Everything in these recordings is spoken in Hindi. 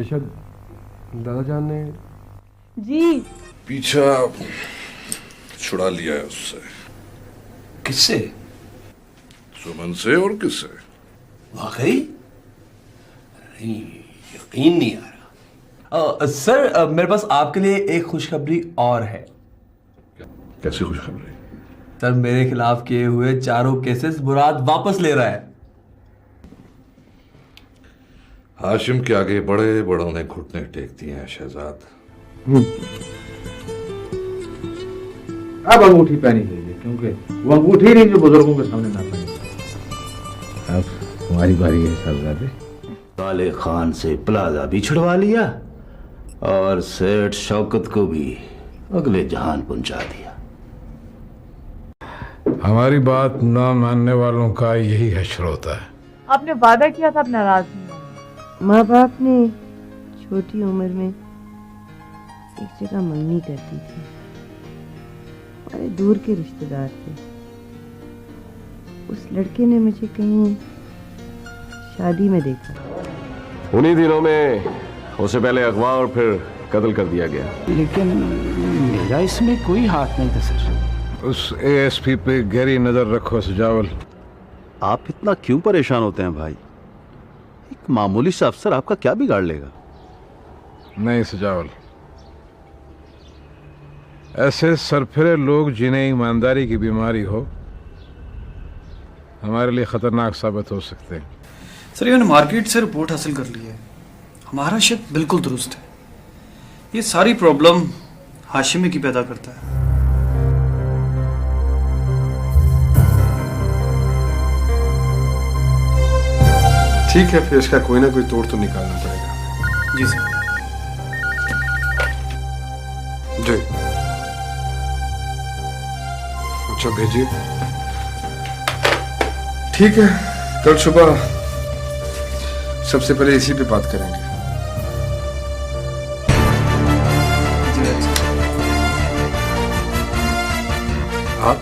बेशक दादा जान ने जी पीछा छुड़ा लिया है उससे। किससे? सुमन से। और किससे? वाकई नहीं, यकीन नहीं आ रहा। सर मेरे पास आपके लिए एक खुशखबरी और है। कैसी खुशखबरी? सर मेरे खिलाफ किए हुए चारों केसेस मुराद वापस ले रहा है। हाशिम के आगे बड़े बड़ों ने घुटने टेक दिए हैं शहजाद। अब अंगूठी पहनी चाहिए, क्योंकि वो अंगूठी नहीं जो बुजुर्गों के सामने ना पहनी। अब तुम्हारी बारी है शहजादे। साले खान से प्लाजा भी छुड़वा लिया और सेठ शौकत को भी अगले जहान पहुंचा दिया। हमारी बात न मानने वालों का यही हश्र होता है। आपने वादा किया था, अब नाराज नहीं होना। माँ बाप ने छोटी उम्र में एक जगह मंगनी कर दी थी। हमारे दूर के रिश्तेदार थे। उस लड़के ने मुझे कहीं शादी में देखा। उन्हीं दिनों में उसे पहले अगवा और फिर कत्ल कर दिया गया। लेकिन मेरा इसमें कोई हाथ नहीं था सर। उस एएसपी पे गहरी नजर रखो सजावल। आप इतना क्यों परेशान होते हैं भाई? एक मामूली सा अफसर आपका क्या बिगाड़ लेगा? नहीं सजावल, ऐसे सरफिरे लोग जिन्हें ईमानदारी की बीमारी हो हमारे लिए खतरनाक साबित हो सकते हैं। सर मैंने मार्केट से रिपोर्ट हासिल कर ली है। हमारा शक बिल्कुल दुरुस्त है। ये सारी प्रॉब्लम हाशिमी की पैदा करता है। ठीक है, फिर इसका कोई ना कोई तोड़ तो निकालना पड़ेगा। जी सर। जी अच्छा भेजिए। ठीक है, कल सुबह सबसे पहले इसी पे बात करेंगे। आप?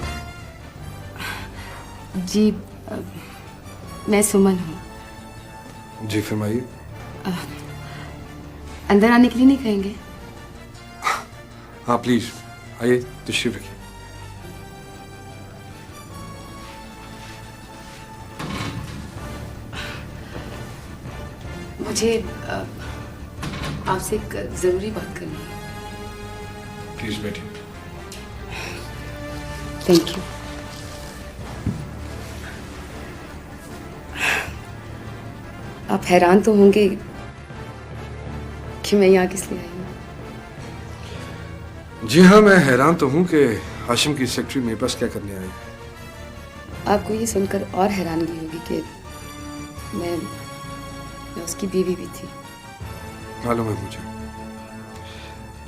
जी मैं सुमन हूँ। जी फरमाइए। अंदर आने के लिए नहीं कहेंगे? हाँ प्लीज आइए, तशरीफ रखिए। मुझे आपसे एक जरूरी बात करनी है। प्लीज बैठिए। Thank you. आप हैरान तो होंगे कि मैं यहाँ किस लिए आई हूँ। जी हाँ, मैं हैरान तो हूँ कि हाशिम की सेक्रेटरी मेरे पास क्या करने आई। आपको ये सुनकर और हैरानगी होगी कि मैं उसकी बीवी भी थी। मालूम है मुझे,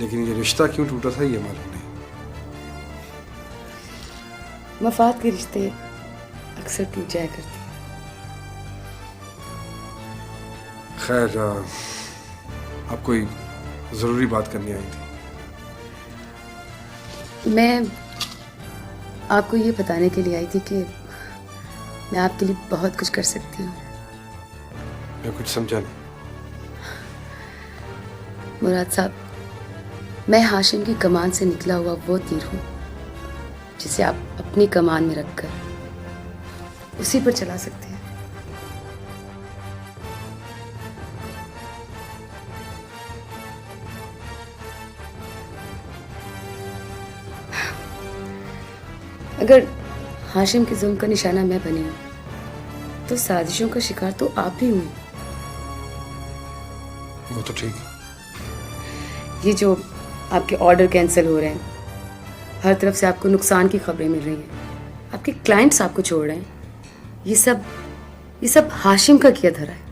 लेकिन ये रिश्ता क्यों टूटा था ये मालूम नहीं। मफाद के रिश्ते अक्सर टूट जाया करते हैं। खैर, आप कोई जरूरी बात करनी आई थी। मैं आपको ये बताने के लिए आई थी कि मैं आपके लिए बहुत कुछ कर सकती हूँ। मैं कुछ समझा नहीं। मुराद साहब, मैं हाशिम की कमान से निकला हुआ वो तीर हूँ जिसे आप अपनी कमान में रखकर उसी पर चला सकते हैं। अगर हाशिम के जुल्म का निशाना मैं बनी हूं तो साजिशों का शिकार तो आप ही हुए। वो तो ठीक है। ये जो आपके ऑर्डर कैंसिल हो रहे हैं, हर तरफ से आपको नुकसान की खबरें मिल रही हैं, आपके क्लाइंट्स आपको छोड़ रहे हैं, ये सब हाशिम का किया धरा है।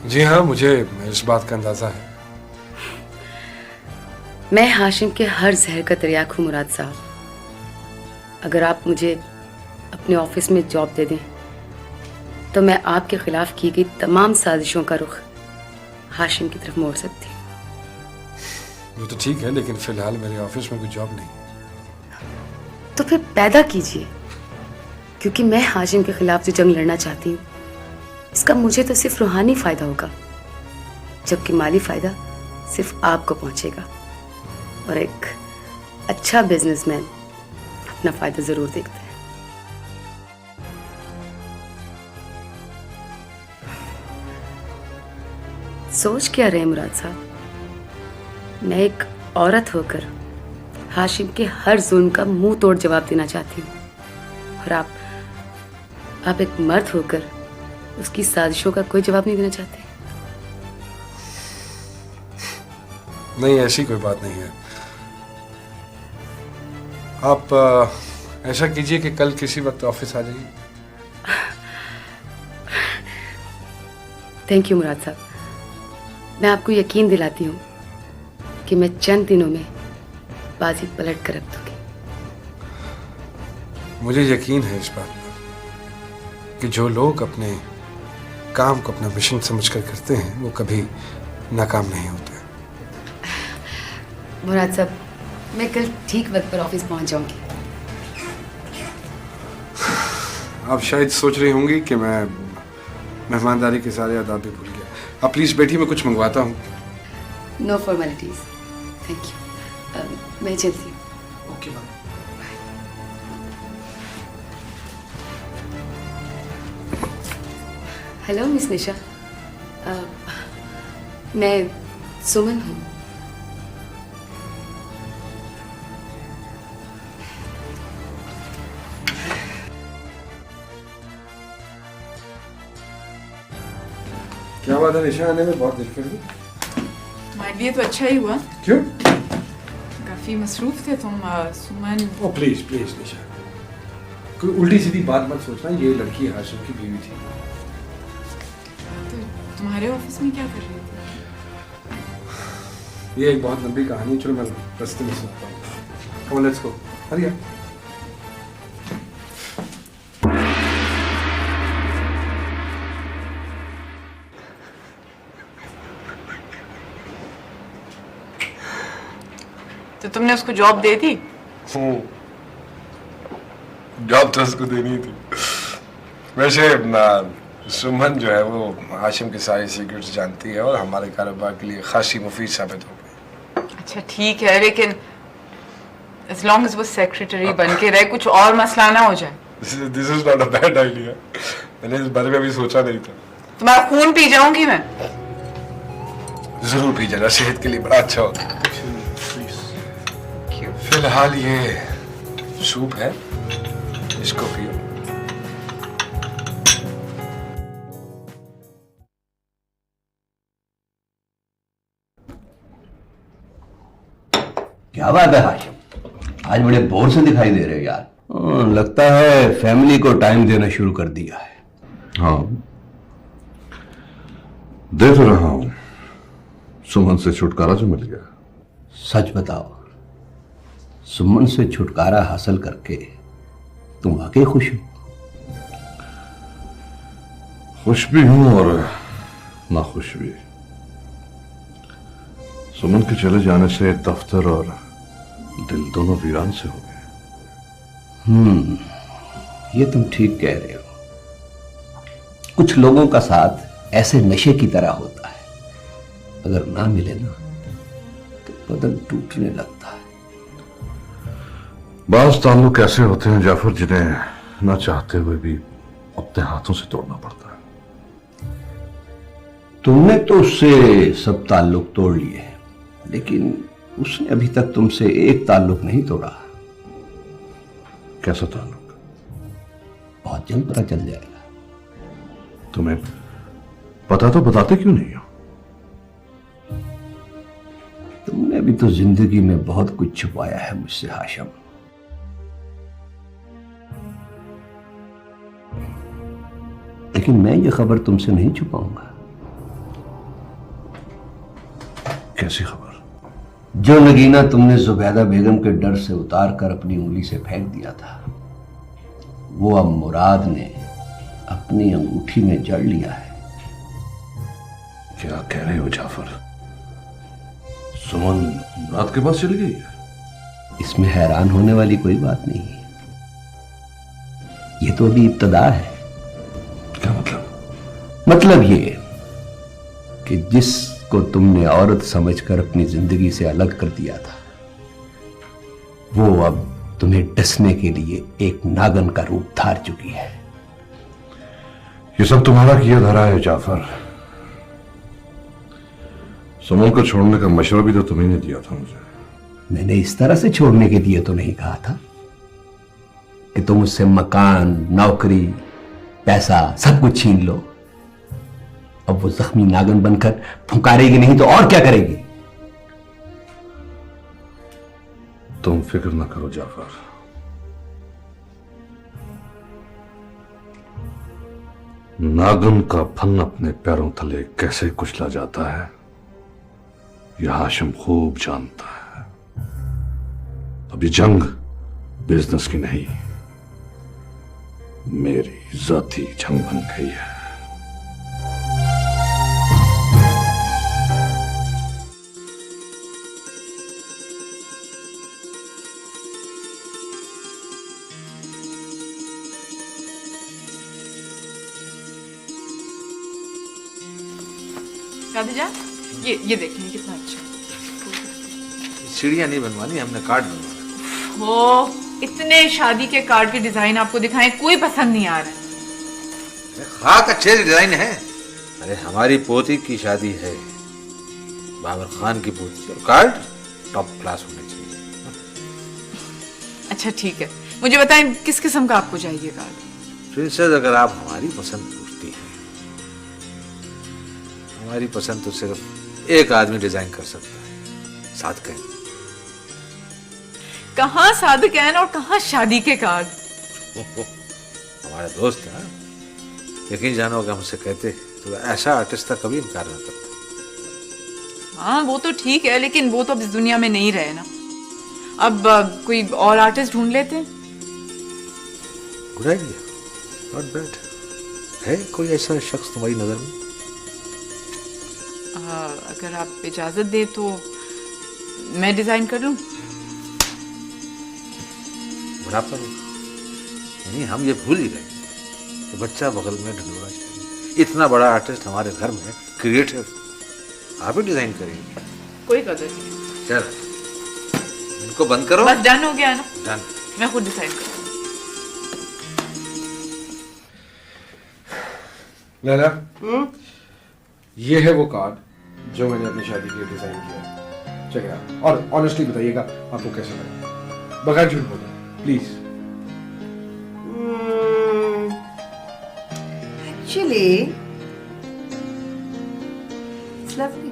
जी हाँ, मुझे इस बात का अंदाजा है। मैं हाशिम के हर जहर का तिर्याक हूँ मुराद साहब। अगर आप मुझे अपने ऑफिस में जॉब दे दें तो मैं आपके खिलाफ की गई तमाम साजिशों का रुख हाशिम की तरफ मोड़ सकती हूँ। वो तो ठीक है, लेकिन फिलहाल मेरे ऑफिस में कोई जॉब नहीं। तो फिर पैदा कीजिए, क्योंकि मैं हाशिम के खिलाफ जो जंग लड़ना चाहती हूँ इसका मुझे तो सिर्फ रूहानी फायदा होगा, जबकि माली फायदा सिर्फ आपको पहुंचेगा। और एक अच्छा बिजनेसमैन अपना फायदा जरूर देखता है। सोच क्या रहे मुराद साहब, मैं एक औरत होकर हाशिम के हर जुल्म का मुंह तोड़ जवाब देना चाहती हूँ, और आप एक मर्द होकर उसकी साजिशों का कोई जवाब नहीं देना चाहते। नहीं, ऐसी कोई बात नहीं है। आप ऐसा कीजिए कि कल किसी वक्त ऑफिस आ जाइए। थैंक यू मुराद साहब, मैं आपको यकीन दिलाती हूँ कि मैं चंद दिनों में बाजी पलट कर रख दूंगी। मुझे यकीन है इस बात पर कि जो लोग अपने काम को अपना मिशन समझकर करते हैं वो कभी नाकाम नहीं होते। मुराद साहब, मैं कल ठीक वक्त पर ऑफिस पहुंच जाऊंगी। आप शायद सोच रही होंगी कि मैं मेहमानदारी के सारे आदाब भी भूल गया। आप प्लीज बैठिए, मैं कुछ मंगवाता हूँ। No formalities, thank you. मैं चलती हूँ। Okay bye. Hello miss Nisha, मैं सुमन हूँ। क्या बात है, निशा आने में बहुत देर कर दी। तुम्हारे लिए तो अच्छा ही हुआ, क्यों? काफी मसरूफ थे तुम सुमन। ओ प्लीज प्लीज निशा, कोई उल्टी सीधी बात मत सोचना। ये लड़की हाशिम की बीवी थी। तो तुम्हारे ऑफिस में क्या कर रही थी? ये एक बहुत लंबी कहानी है, चलो मैं रास्ते में सुनाता हूँ। Come let's go, Hari up। तो तुमने उसको जॉब दे दी? जॉब तो उसको देनी थी। वैसे सुमन जो है वो हाशिम की सारी सीक्रेट्स जानती है और हमारे कारोबार के लिए खासी मुफीद साबित हो गई। अच्छा ठीक है, लेकिन as long as वो सेक्रेटरी बन के रहे, कुछ और मसला ना हो जाए। This is not a bad idea। मैंने इस बारे में अभी सोचा नहीं था। तुम्हारा खून पी जाऊंगी मैं। जरूर पी जाना, सेहत के लिए बड़ा अच्छा होता है। फिलहाल ये सूप है, इसको पियो। क्या बात है हाशिम, आज बड़े बोर से दिखाई दे रहे हो यार। लगता है फैमिली को टाइम देना शुरू कर दिया है। हाँ, दे तो रहा हूं। सुमन से छुटकारा जो मिल गया। सच बताओ, सुमन से छुटकारा हासिल करके तुम वाकई खुश हो? खुश भी हूं और नाखुश भी। सुमन के चले जाने से दफ्तर और दिल दोनों वीरान से हो गए। ये तुम ठीक कह रहे हो। कुछ लोगों का साथ ऐसे नशे की तरह होता है, अगर ना मिले ना तो बदन टूटने लगता है। बाज ताल्लुक ऐसे होते हैं जाफर, जिन्हें ना चाहते हुए भी अपने हाथों से तोड़ना पड़ता है। तुमने तो उससे सब ताल्लुक तोड़ लिए, लेकिन उसने अभी तक तुमसे एक ताल्लुक नहीं तोड़ा। कैसा ताल्लुक? बहुत जल्द पता चल जाएगा। तुम्हें पता तो बताते क्यों नहीं हो? तुमने अभी तो जिंदगी में बहुत कुछ छुपाया है मुझसे हाशिम। लेकिन मैं ये खबर तुमसे नहीं छुपाऊंगा। कैसी खबर? जो नगीना तुमने जुबैदा बेगम के डर से उतार कर अपनी उंगली से फेंक दिया था, वो अब मुराद ने अपनी अंगूठी में जड़ लिया है। क्या कह रहे हो जाफर? सुमन मुराद के पास चली गई है? इसमें हैरान होने वाली कोई बात नहीं है। ये तो अभी इब्तदा है। क्या मतलब? मतलब ये कि जिसको तुमने औरत समझकर अपनी जिंदगी से अलग कर दिया था, वो अब तुम्हें डसने के लिए एक नागन का रूप धार चुकी है। ये सब तुम्हारा किया धरा है जाफर। सुमन को छोड़ने का मशवरा भी तो तुम्ही ने दिया था मुझे। मैंने इस तरह से छोड़ने के लिए तो नहीं कहा था कि तुम उससे मकान, नौकरी, पैसा सब कुछ छीन लो। अब वो जख्मी नागन बनकर फुंकारेगी नहीं तो और क्या करेगी? तुम फिक्र ना करो जाफर, नागन का फन अपने पैरों तले कैसे कुचला जाता है यह हाशिम खूब जानता है। अब ये जंग बिजनेस की नहीं, मेरी जाती जंग बन गई है। खादिजा, ये देखें कितना अच्छा। सीढ़ियां नहीं बनवानी, हमने कार्ड बनवाना। हो, इतने शादी के कार्ड के डिजाइन आपको दिखाएं, कोई पसंद नहीं आ रहा है। खाक अच्छे डिजाइन है। अरे हमारी पोती की शादी है, बाबर खान की पोती, और कार्ड टॉप क्लास होने चाहिए। अच्छा ठीक है, मुझे बताएं किस किस्म का आपको चाहिए कार्ड? प्रिंसेस, अगर आप हमारी पसंद पूछती हैं, हमारी पसंद तो सिर्फ एक आदमी डिजाइन कर सकता है, सादकैन। कहाँ सादकैन और कहाँ शादी के कार्ड? हमारा दोस्त है, यकीन जानो अगर हमसे कहते तो ऐसा आर्टिस्ट का कभी इनकार ना करता। हाँ वो तो ठीक है, लेकिन वो तो अब इस दुनिया में नहीं रहे ना। अब कोई और आर्टिस्ट ढूंढ लेते हैं। Good idea, not bad. है कोई ऐसा शख्स तुम्हारी नजर में? अगर आप इजाजत दे तो मैं डिजाइन कर लूं। बुढ़ापा नहीं, हम ये भूल ही गए कि बच्चा बगल में ढंढोरा चाहिए। इतना बड़ा आर्टिस्ट हमारे घर में, क्रिएटिव, आप ही डिजाइन करेंगे। कोई कदर नहीं। चल इनको बंद करो। बस डन हो गया ना? डन। मैं खुद डिसाइड करूंगी। लैला, ये है वो कार्ड जो मैंने अपनी शादी के लिए डिजाइन किया है। चेक इट आउट और ऑनेस्टली बताइएगा आपको कैसा लगा, बगैर झूठ बोले please. Actually, it's lovely.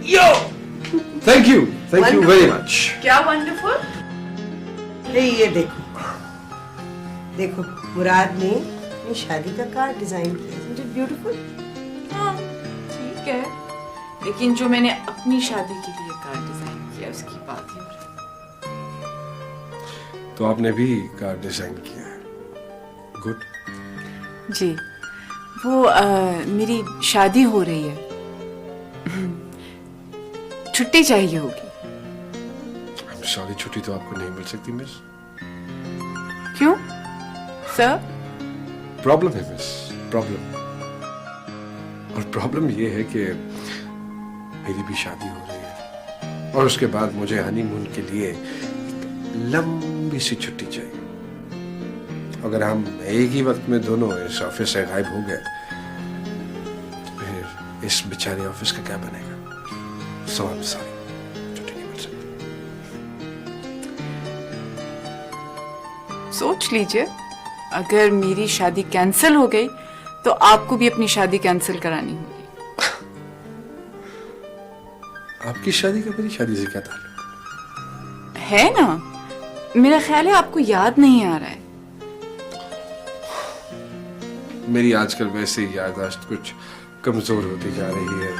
Yo! Thank you very much. क्या wonderful? ये देखो, देखो मुराद ने अपनी शादी का कार्ड डिजाइन किया। Isn't it beautiful? हाँ ठीक है, लेकिन जो मैंने अपनी शादी के लिए कार्ड डिजाइन किया उसकी बात ही हो रही। तो आपने भी कार्ड डिजाइन किया है, गुड। जी, वो मेरी शादी हो रही है, छुट्टी चाहिए होगी। I'm sorry, छुट्टी तो आपको नहीं मिल सकती मिस। क्यों सर? प्रॉब्लम है मिस, प्रॉब्लम। और प्रॉब्लम ये है कि मेरी भी शादी हो रही है और उसके बाद मुझे हनीमून के लिए एक लंबी सी छुट्टी चाहिए। अगर हम एक ही वक्त में दोनों इस ऑफिस से गायब हो गए तो फिर इस बेचारे ऑफिस का क्या बनेगा? So I'm sorry, छुट्टी नहीं मिल सकती। सोच लीजिए, अगर मेरी शादी कैंसिल हो गई तो आपको भी अपनी शादी कैंसिल करानी होगी। आपकी शादी का मेरी शादी से क्या ताल्लुक है ना? मेरा ख्याल है आपको याद नहीं आ रहा है। मेरी आजकल वैसे ही याददाश्त कुछ कमजोर होती जा रही है।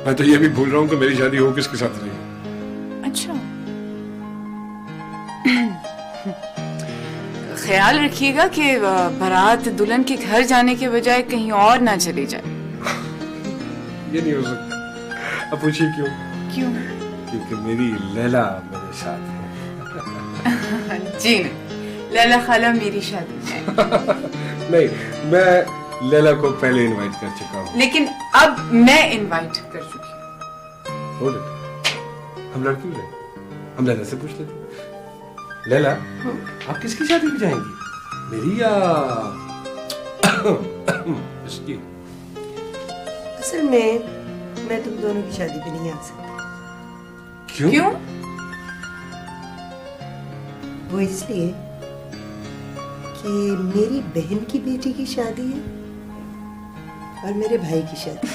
मैं तो ये भी भूल रहा हूँ कि मेरी शादी हो किसके साथ रही है। अच्छा ख्याल रखिएगा कि बारात दुल्हन के घर जाने के बजाय कहीं और ना चली जाए। ये नहीं हो सकता। अब पूछिए क्यों? क्यों? क्योंकि मेरी लैला मेरे साथ है। जी नहीं, लैला खाला मेरी शादी में। नहीं, मैं लैला को पहले इनवाइट कर चुका हूँ। लेकिन अब मैं इनवाइट कर चुकी हूँ। Hold it. हम लड़की हैं, हम लैला से पूछ लेते। लैला, आप किसकी शादी में जाएंगी, मेरी या इसकी? असल में मैं तुम दोनों की शादी पे नहीं आ सकती। क्यों? वो इसलिए कि मेरी बहन की बेटी की शादी है और मेरे भाई की शादी।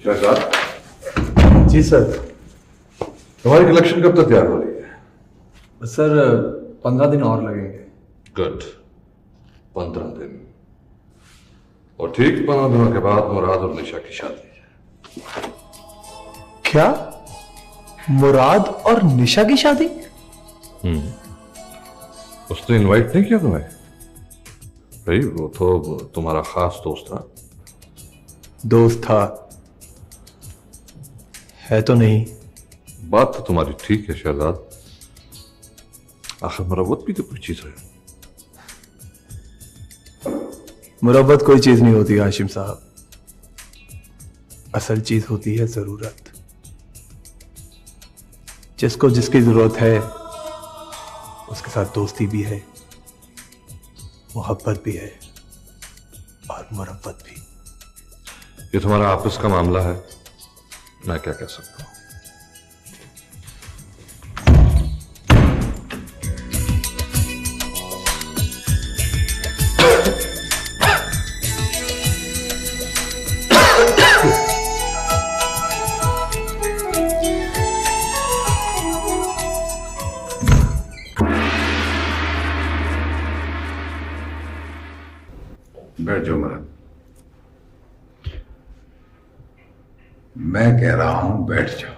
शहजाद। जी सर। तुम्हारी कलेक्शन कब तक तैयार हो रही है? सर 15 दिन और लगेंगे। गुड, 15 दिन। और ठीक 15 दिनों के बाद मुराद और निशा की शादी है। क्या? मुराद और निशा की शादी? उसने इनवाइट नहीं किया तुम्हें? भाई वो तो तुम्हारा खास दोस्त था। दोस्त था, है तो नहीं। बात तो तुम्हारी ठीक है शहजाद, आखिर मुरव्वत भी तो कोई चीज है। मुरब्बत कोई चीज नहीं होती हाशिम साहब, असल चीज होती है जरूरत। जिसको जिसकी जरूरत है उसके साथ दोस्ती भी है, मोहब्बत भी है और मुरब्बत भी। ये तुम्हारा आपस का मामला है, मैं क्या कह सकता हूं। बैठ जाओ मुराद। मैं कह रहा हूं बैठ जाओ।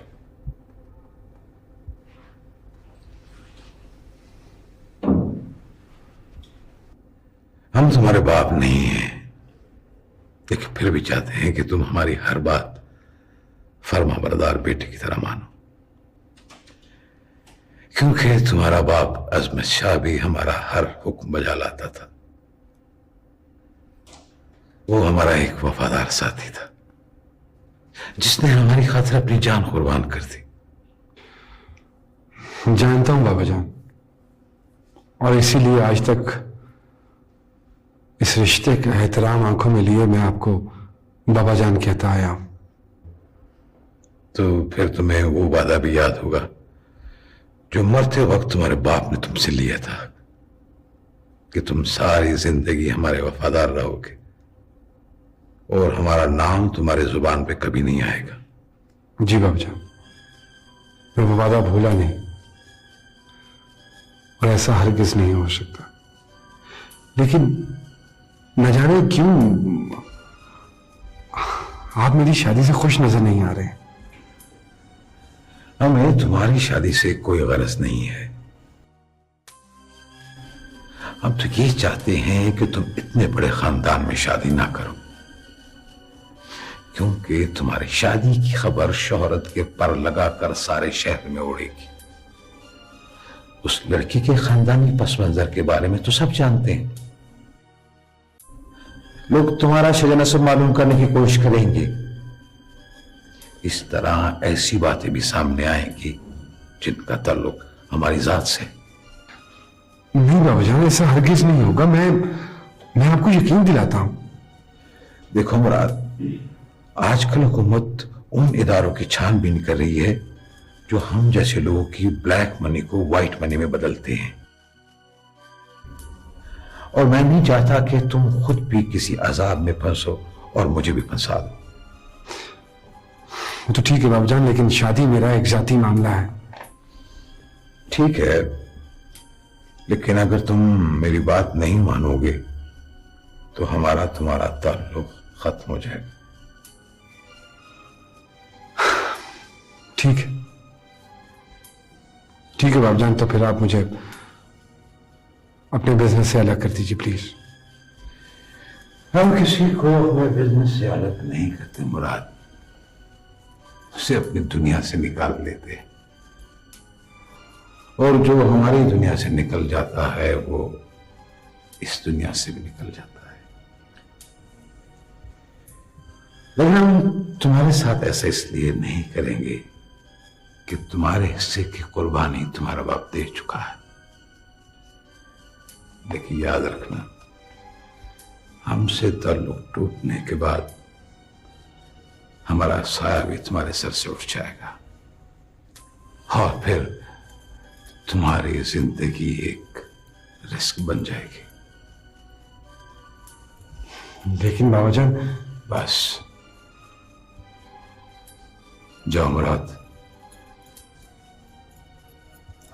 हम तुम्हारे बाप नहीं हैं, लेकिन फिर भी चाहते हैं कि तुम हमारी हर बात फर्मा बरदार बेटे की तरह मानो, क्योंकि तुम्हारा बाप अजमत शाह भी हमारा हर हुक्म बजा लाता था। वो हमारा एक वफादार साथी था जिसने हमारी खातिर अपनी जान कुर्बान कर दी। जानता हूं बाबा जान, और इसीलिए आज तक इस रिश्ते का एहतराम आंखों में लिए मैं आपको बाबा जान कहता आया हूं। तो फिर तुम्हें वो वादा भी याद होगा जो मरते वक्त तुम्हारे बाप ने तुमसे लिया था कि तुम सारी जिंदगी हमारे वफादार रहोगे और हमारा नाम तुम्हारे जुबान पे कभी नहीं आएगा। जी बाबा जान, मैं वो वादा भूला नहीं, और ऐसा हरगिज नहीं हो सकता। लेकिन न जाने क्यों आप मेरी शादी से खुश नजर नहीं आ रहे। हमें तुम्हारी शादी से कोई गरज नहीं है। हम तो ये चाहते हैं कि तुम इतने बड़े खानदान में शादी ना करो, क्योंकि तुम्हारी शादी की खबर शोहरत के पर लगाकर सारे शहर में उड़ेगी। उस लड़की के खानदानी पस मंजर के बारे में तो सब जानते हैं। लोग तुम्हारा शजनसब मालूम करने की कोशिश करेंगे। इस तरह ऐसी बातें भी सामने आएंगी जिनका ताल्लुक हमारी जात से। नहीं बाबा जान, ऐसा हरगिज नहीं होगा। मैं आपको यकीन दिलाता हूं। देखो मुराद, आजकल हुकूमत उन इदारों की छानबीन कर रही है जो हम जैसे लोगों की ब्लैक मनी को व्हाइट मनी में बदलते हैं, और मैं नहीं चाहता कि तुम खुद भी किसी अजाब में फंसो और मुझे भी फंसा दो। तो ठीक है बाबा जान, लेकिन शादी मेरा एक जाती मामला है। ठीक है, लेकिन अगर तुम मेरी बात नहीं मानोगे तो हमारा तुम्हारा ताल्लुक खत्म हो जाएगा। ठीक है, ठीक है बाबा जान, तो फिर आप मुझे अपने बिजनेस से अलग कर दीजिए प्लीज। हम किसी को अपने बिजनेस से अलग नहीं करते मुराद, उसे अपनी दुनिया से निकाल लेते, और जो हमारी दुनिया से निकल जाता है वो इस दुनिया से भी निकल जाता है। लेकिन हम तुम्हारे साथ ऐसा इसलिए नहीं करेंगे कि तुम्हारे हिस्से की कुर्बानी तुम्हारा बाप दे चुका है। लेकिन याद रखना, हमसे ताल्लुक टूटने के बाद हमारा साया भी तुम्हारे सर से उठ जाएगा और फिर तुम्हारी जिंदगी एक रिस्क बन जाएगी। लेकिन बाबाजान, बस जाओ मुराद,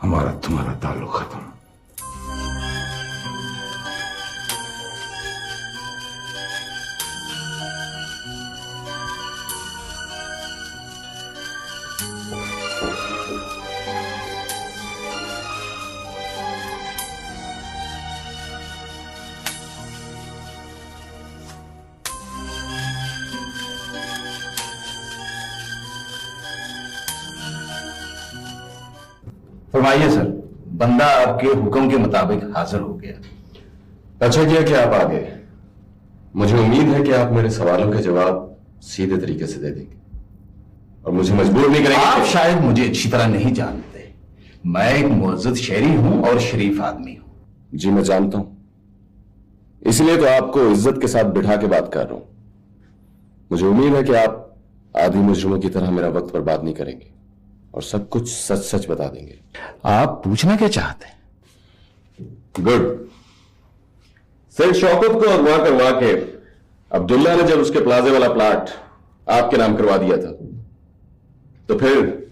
हमारा तुम्हारा ताल्लुक खत्म। फरमाइए सर, बंदा आपके हुक्म के मुताबिक हाजिर हो गया। अच्छा किया कि आप आ गए। मुझे उम्मीद है कि आप मेरे सवालों के जवाब सीधे तरीके से दे देंगे और मुझे मजबूर नहीं करेंगे। आप शायद मुझे अच्छी तरह नहीं जानते, मैं एक मुअज्जद शहरी हूं और शरीफ आदमी हूं। जी मैं जानता हूं, इसलिए तो आपको इज्जत के साथ बिठा के बात कर रहा हूं। मुझे उम्मीद है कि आप आधी मुजरिमों की तरह मेरा वक्त बर्बाद नहीं करेंगे और सब कुछ सच सच बता देंगे। आप पूछना क्या चाहते हैं? गुड। सर शौकत को अगवा करवा के अब्दुल्ला ने जब उसके प्लाजे वाला प्लाट आपके नाम करवा दिया था, तो फिर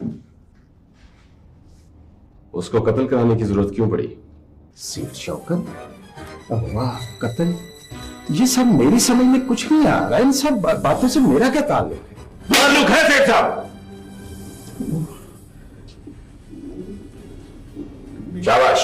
उसको कत्ल कराने की जरूरत क्यों पड़ी? सेठ शौकत, अगवा, कत्ल, ये सब मेरी समझ में कुछ नहीं आ रहा। इन सब बातों से मेरा क्या ताल्लुक है? ताल्लुक है सेठ साहब। शाबाश।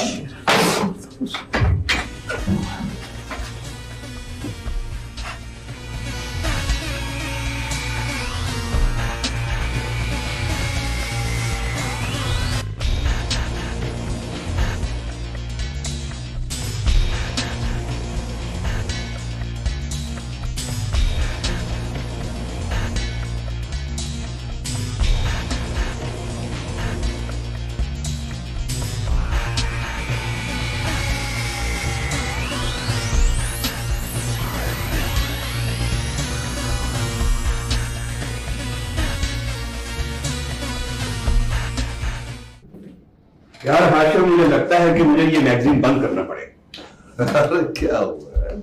यार हाशिम, मुझे लगता है कि मुझे ये मैगजीन बंद करना पड़ेगा। अरे क्या हुआ है?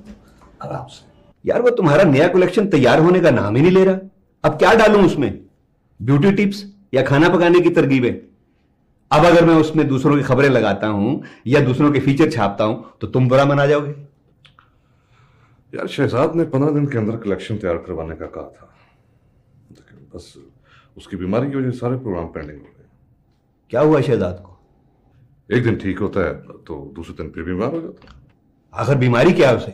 आराम से। यार वो तुम्हारा नया कलेक्शन तैयार होने का नाम ही नहीं ले रहा। अब क्या डालूं उसमें? ब्यूटी टिप्स या खाना पकाने की तरकीबें? अब अगर मैं उसमें दूसरों की खबरें लगाता हूं या दूसरों के फीचर छापता हूं तो तुम बुरा मना जाओगे। यार शहजाद ने 15 दिन के अंदर कलेक्शन तैयार करवाने का कहा था, लेकिन बस उसकी बीमारी की वजह से सारे प्रोग्राम पेंडिंग हो गए। क्या हुआ शहजाद को? एक दिन ठीक होता है तो दूसरे दिन फिर बीमार हो जाता है। आखिर बीमारी क्या है उसे?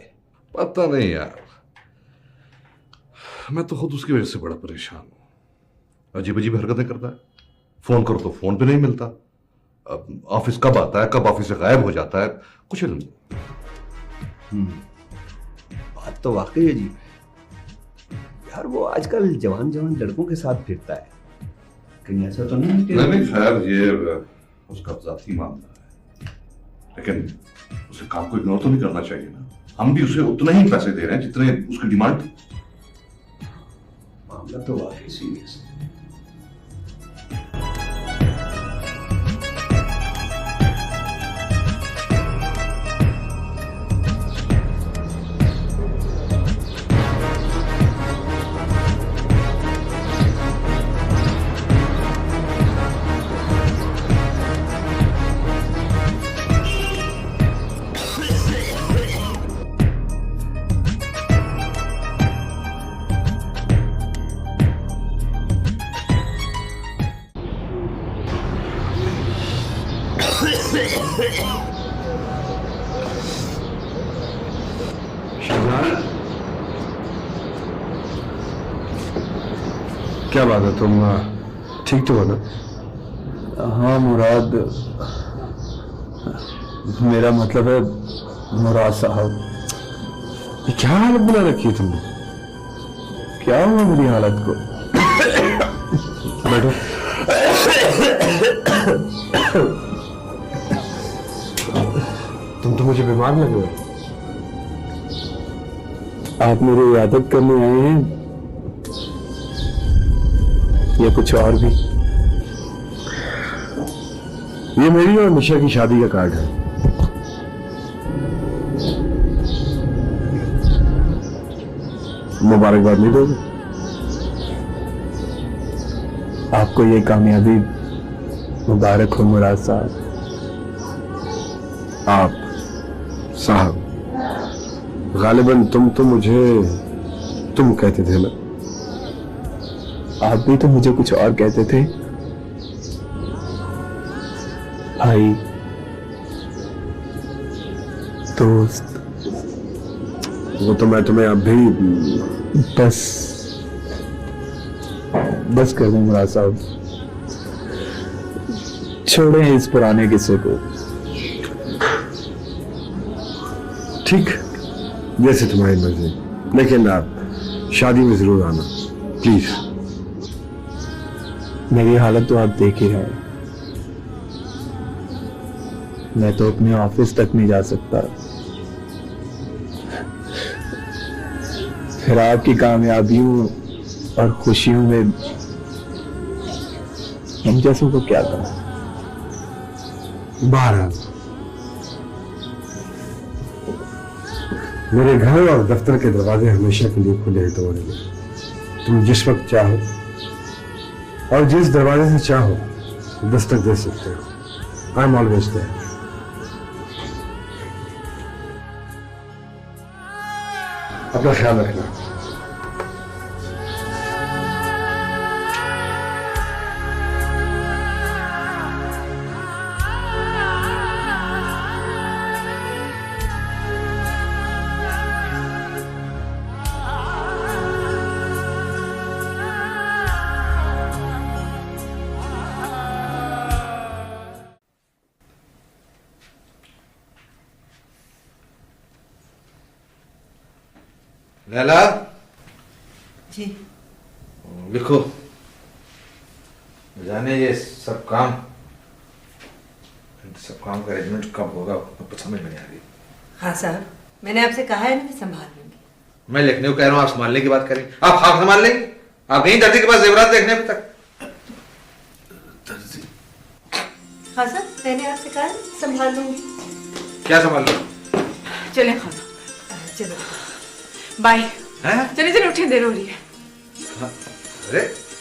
पता नहीं यार, मैं तो खुद उसकी वजह से बड़ा परेशान हूं। अजीब अजीब हरकतें करता है, फोन करो तो फोन पे नहीं मिलता, अब ऑफिस कब आता है कब ऑफिस से गायब हो जाता है, कुछ इल्म नहीं। बात तो वाकई अजीब है यार। वो आजकल जवान जवान लड़कों के साथ फिरता है, कहीं ऐसा तो नहीं? नहीं खैर ये उसका जाती मामला है, लेकिन उसे काम को इग्नोर तो नहीं करना चाहिए ना। हम भी उसे उतना ही पैसे दे रहे हैं जितने उसकी डिमांड थी। मामला तो वाकई सीरियस है। क्या बात है, तुम ठीक तो हो ना? हाँ मुराद, मेरा मतलब है मुराद साहब। ये क्या हालत बना रखी है तुमने? क्या हुआ मेरी हालत को? बैठो। तुम तो मुझे बीमार लग रहे हो। आप मेरी इयादत करने आए हैं या कुछ और भी? ये मेरी और निशा की शादी का कार्ड है। मुबारकबाद नहीं दोगे? आपको ये कामयाबी मुबारक हो मुराद साहब। आप साहब, गालिबन तुम तो मुझे तुम कहते थे ना? आप भी तो मुझे कुछ और कहते थे, भाई, दोस्त। वो तो मैं तुम्हें अब भी बस कर दो मुराद साहब, छोड़ें इस पुराने किस्से को। ठीक, जैसे तुम्हारी मर्जी, लेकिन आप शादी में जरूर आना प्लीज। मेरी हालत तो आप देख ही रहे हैं, मैं तो अपने ऑफिस तक नहीं जा सकता, फिर आपकी कामयाबियों और खुशियों में हम जैसों को क्या कहा। बहरहाल मेरे घर और दफ्तर के दरवाजे हमेशा के लिए खुले हैं तुम्हारे लिए। तुम जिस वक्त चाहो और जिस दरवाजे से चाहो दस्तक दे सकते हो। I am always there. अपना ख्याल रखना। लैला जी लिखो। जाने ये सब काम का अरेंजमेंट कब होगा कुछ समझ में नहीं आ रही। हाँ साहब, मैंने आपसे कहा है ना कि संभाल लूंगी। मैं लिखने को कह रहा हूँ, आप संभालने की बात करें। आप हाथ संभाल लेंगे? आप नहीं दर्जी के पास जेवरात देखने अभी तक? दर्जी? हाँ साहब, मैंने आपसे कहा है संभाल लूंगी। क्या संभाल लो? चले खाना। चलो बाय। हैं? चले चले उठे, देर हो रही है। अरे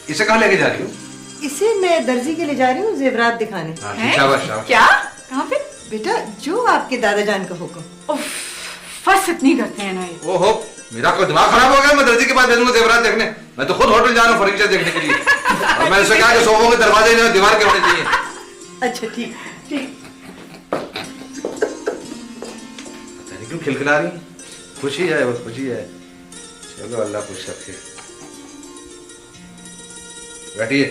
इसे कहाँ लेके जा रही हो? इसे मैं दर्जी के ले जा रही हूँ जेवरात दिखाने। शाबाश शाबाश। क्या? कहाँ पे? बेटा, जो आपके दादा जान का हुक्म। फस इतनी करते हैं ना ये। ओहो, मेरा कोई दिमाग खराब हो गया? मैं दर्जी के पास भेजूंगा जेवरात देखने? मैं तो खुद होटल जा रहा हूँ फर्नीचर देखने के लिए। और मैंने उससे कहा कि सोफों के दरवाजे जो दीवार के होने चाहिए। अच्छा ठीक ठीक। क्यों खिलखिला रही? खुशी है, बस खुशी है। चलो अल्लाह खुश रखे। बैठिए,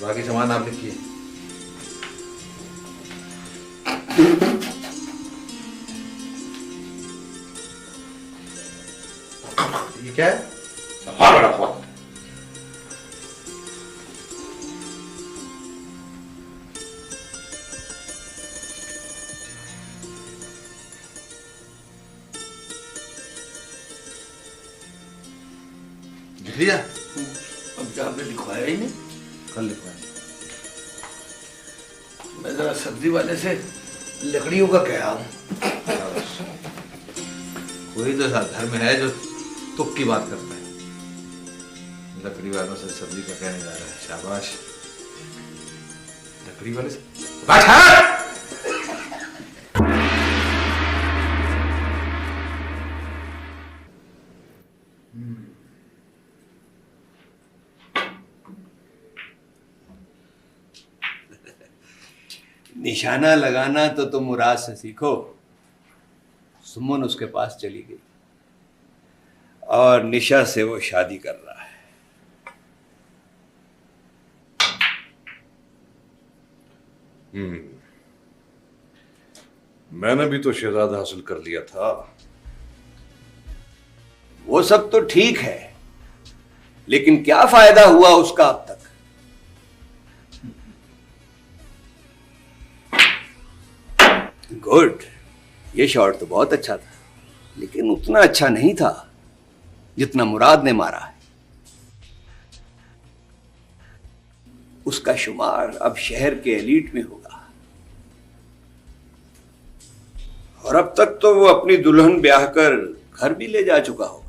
बाकी सामान आप लिखिए। ये क्या है? बहुत बड़ा खौफ। लिख लिया? अब आपने लिखवाया ही नहीं। कल लिखवाया। मैं जरा सब्जी वाले से लकड़ियों का कह रहा हूँ। कोई तो घर में है जो तुक की बात करता है। लकड़ी वालों से सब्जी का कहने जा रहा है। शाबाश। लकड़ी वाले से बैठा। निशाना लगाना तो तुम मुराद से सीखो। सुमन उसके पास चली गई और निशा से वो शादी कर रहा है। मैंने भी तो शहजादा हासिल कर लिया था। वो सब तो ठीक है, लेकिन क्या फायदा हुआ उसका अब तक? गुड, ये शॉट तो बहुत अच्छा था, लेकिन उतना अच्छा नहीं था जितना मुराद ने मारा है। उसका शुमार अब शहर के एलीट में होगा, और अब तक तो वो अपनी दुल्हन ब्याह कर घर भी ले जा चुका होगा।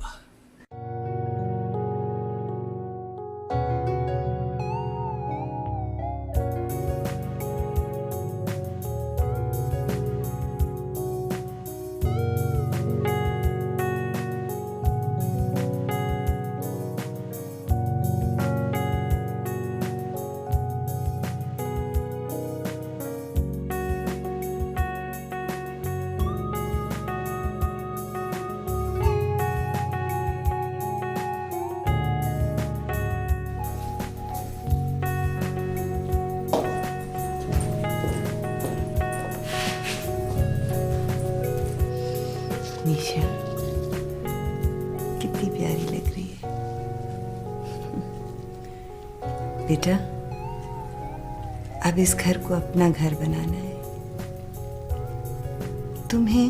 निशा कितनी प्यारी लग रही है। बेटा, अब इस घर को अपना घर बनाना है, तुम्हें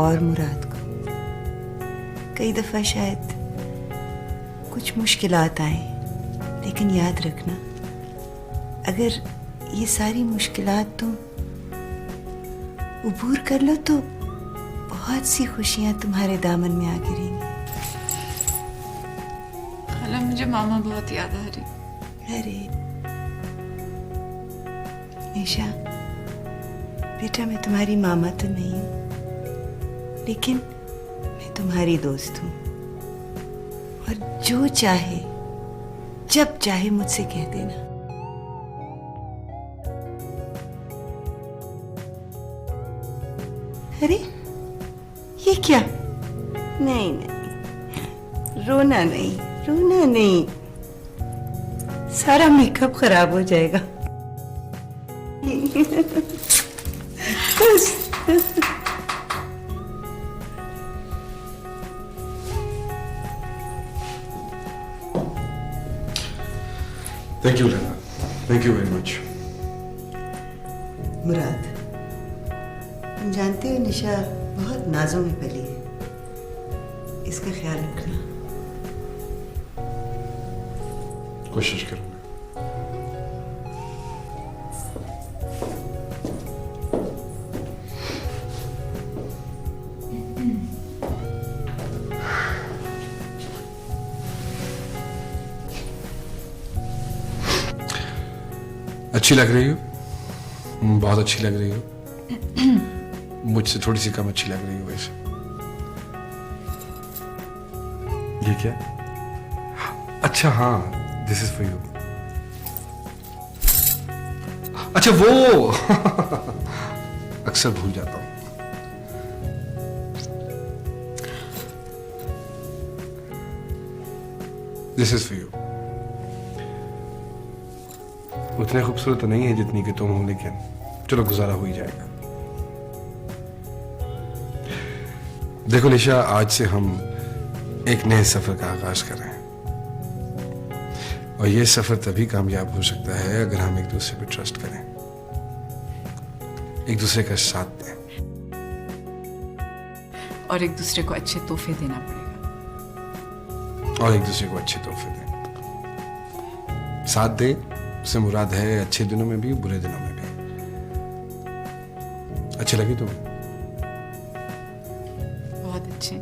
और मुराद को। कई दफा शायद कुछ मुश्किलात आए, लेकिन याद रखना, अगर ये सारी मुश्किलात तुम उबूर कर लो तो बहुत सी खुशियां तुम्हारे दामन में आ गिरेंगी। खाला, मुझे मामा बहुत याद आ रही। अरे निशा बेटा, मैं तुम्हारी मामा तो नहीं हूं, लेकिन मैं तुम्हारी दोस्त हूं, और जो चाहे जब चाहे मुझसे कह देना। अरे ये क्या? नहीं नहीं, रोना नहीं, रोना नहीं, सारा मेकअप खराब हो जाएगा। बस। Thank you Laila, thank you very much. Murad, तुम जानते हो निशा बहुत नाजों में पली है, इसका ख्याल रखना। कोशिश करूंगा। अच्छी लग रही हो, बहुत अच्छी लग रही हो। मुझसे थोड़ी सी कम अच्छी लग रही हो वैसे। ये क्या? अच्छा हाँ, दिस इज फॉर यू। अच्छा वो अक्सर भूल जाता हूं। This is for you. उतने खूबसूरत तो नहीं है जितनी कि तुम हो, लेकिन चलो गुजारा हो ही जाएगा। देखो निशा, आज से हम एक नए सफर का आगाज कर रहे हैं, और ये सफर तभी कामयाब हो सकता है अगर हम एक दूसरे पे ट्रस्ट करें, एक दूसरे का साथ दें, और एक दूसरे को अच्छे तोहफे देना पड़ेगा। और एक दूसरे को अच्छे तोहफे दें। साथ दें से मुराद है अच्छे दिनों में भी, बुरे दिनों में भी। अच्छे लगे तुम्हें? बहुत अच्छे।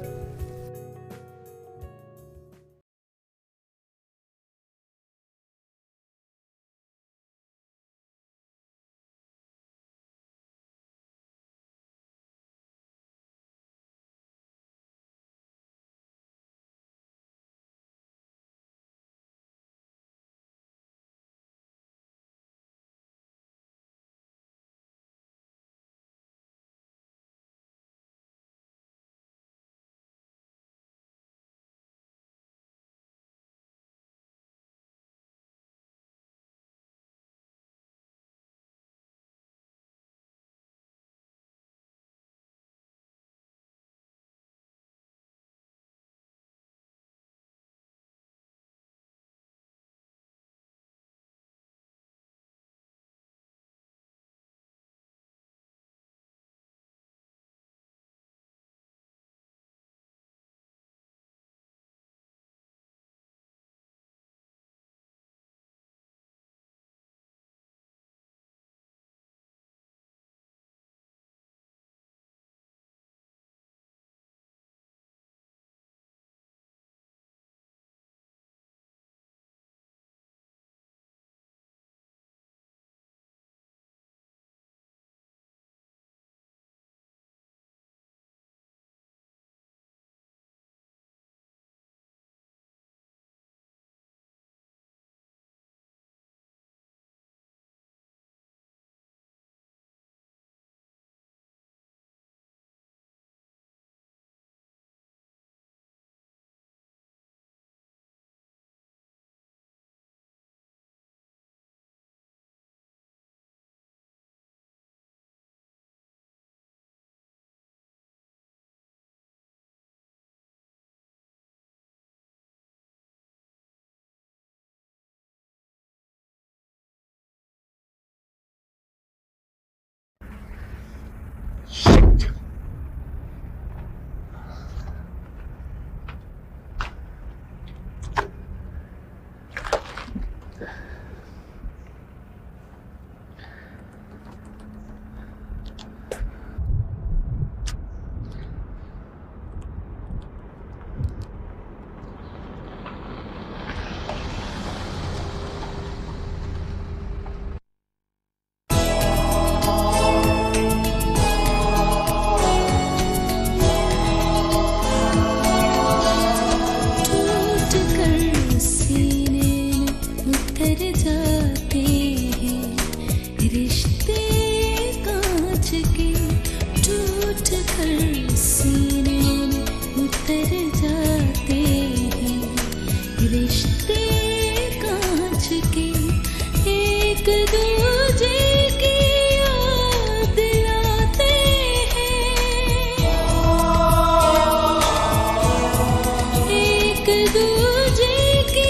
दूजे की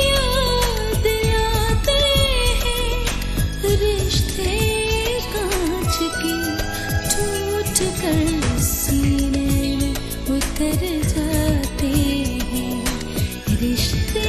याद आते हैं, रिश्ते कांच के टूट कर सीने में उतर जाते हैं, रिश्ते